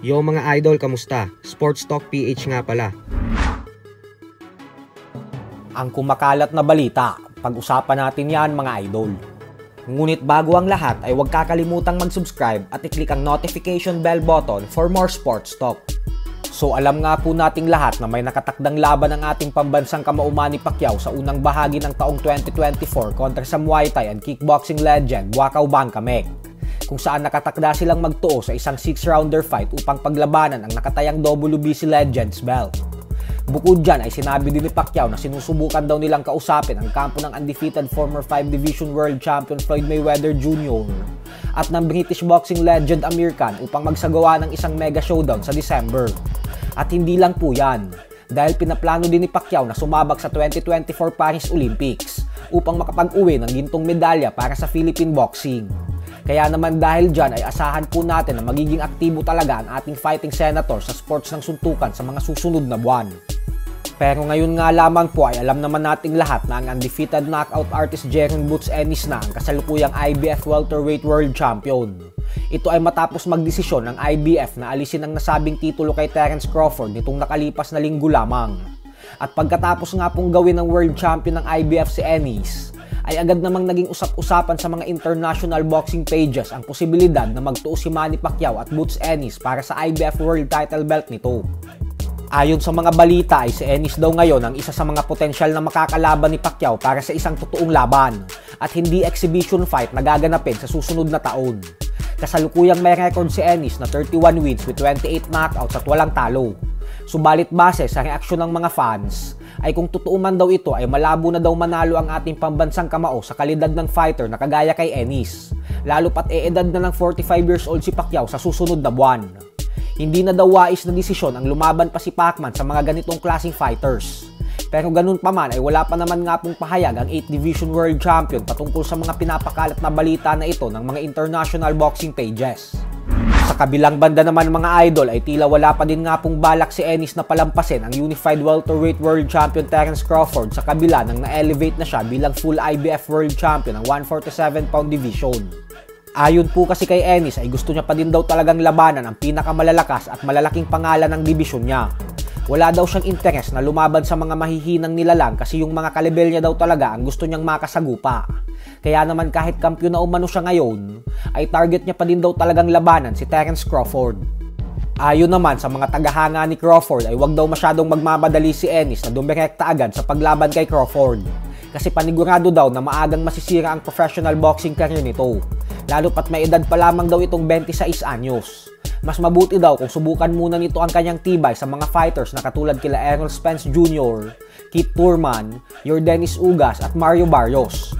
Yo mga idol, kamusta? Sports Talk PH nga pala. Ang kumakalat na balita, pag-usapan natin yan mga idol. Ngunit bago ang lahat ay huwag kakalimutang mag-subscribe at i-click ang notification bell button for more sports talk. So alam nga po nating lahat na may nakatakdang laban ang ating pambansang kamauman ni Pacquiao sa unang bahagi ng taong 2024 kontra sa Muay Thai and kickboxing legend Wakao Bankamek, kung saan nakatakda silang magtuo sa isang 6-rounder fight upang paglabanan ang nakatayang WBC Legends belt. Bukod dyan ay sinabi din ni Pacquiao na sinusubukan daw nilang kausapin ang kampo ng undefeated former 5-division world champion Floyd Mayweather Jr. at ng British boxing legend Amir Khan upang magsagawa ng isang mega showdown sa December. At hindi lang po yan, dahil pinaplano din ni Pacquiao na sumabak sa 2024 Paris Olympics upang makapag-uwi ng gintong medalya para sa Philippine boxing. Kaya naman dahil dyan ay asahan po natin na magiging aktibo talaga ang ating fighting senator sa sports ng suntukan sa mga susunod na buwan. Pero ngayon nga lamang po ay alam naman nating lahat na ang undefeated knockout artist Jeron Boots Ennis na ang kasalukuyang IBF welterweight world champion. Ito ay matapos magdesisyon ng IBF na alisin ang nasabing titulo kay Terence Crawford nitong nakalipas na linggo lamang. At pagkatapos nga pong gawin ng world champion ng IBF si Ennis, ay agad namang naging usap-usapan sa mga international boxing pages ang posibilidad na magtuo si Manny Pacquiao at Boots Ennis para sa IBF world title belt nito. Ayon sa mga balita ay si Ennis daw ngayon ang isa sa mga potensyal na makakalaban ni Pacquiao para sa isang totoong laban at hindi exhibition fight na gaganapin sa susunod na taon. Kasalukuyang may record si Ennis na 31 wins with 28 knockouts at walang talo. Subalit base sa reaksyon ng mga fans, ay kung totoo man daw ito ay malabo na daw manalo ang ating pambansang kamao sa kalidad ng fighter na kagaya kay Ennis, lalo pat edad na ng 45 years old si Pacquiao sa susunod na buwan. Hindi na daw wais na desisyon ang lumaban pa si Pacman sa mga ganitong klaseng fighters. Pero ganun pa man ay wala pa naman nga pong pahayag ang 8th Division World Champion patungkol sa mga pinapakalat na balita na ito ng mga international boxing pages. Sa kabilang banda naman mga idol ay tila wala pa din nga pong balak si Ennis na palampasin ang Unified Welterweight World Champion Terence Crawford sa kabila nang na-elevate na siya bilang full IBF World Champion ng 147-pound division. Ayon po kasi kay Ennis ay gusto niya pa din daw talagang labanan ang pinakamalalakas at malalaking pangalan ng dibisyon niya. Wala daw siyang interes na lumaban sa mga mahihinang nilalang kasi yung mga kalibel niya daw talaga ang gusto niyang makasagupa. Kaya naman kahit kampiyon na umano siya ngayon, ay target niya pa din daw talagang labanan si Terence Crawford. Ayon naman sa mga tagahanga ni Crawford ay wag daw masyadong magmamadali si Ennis na dumirekta agad sa paglaban kay Crawford. Kasi panigurado daw na maagang masisira ang professional boxing career nito. Lalo pat may edad pa lamang daw itong 26 anyos. Mas mabuti daw kung subukan muna nito ang kanyang tibay sa mga fighters na katulad kila Errol Spence Jr., Keith Thurman, Yordenis Ugas at Mario Barrios.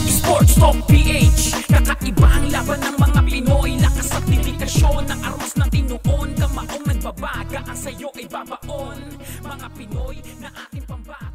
Sports Talk PH, kakaiba ang laban ng mga Pinoy, lakas at dedikasyon ng aros na tinuon, kamaong nagbabaga ang sayo ay babaon, mga Pinoy na ating pambato.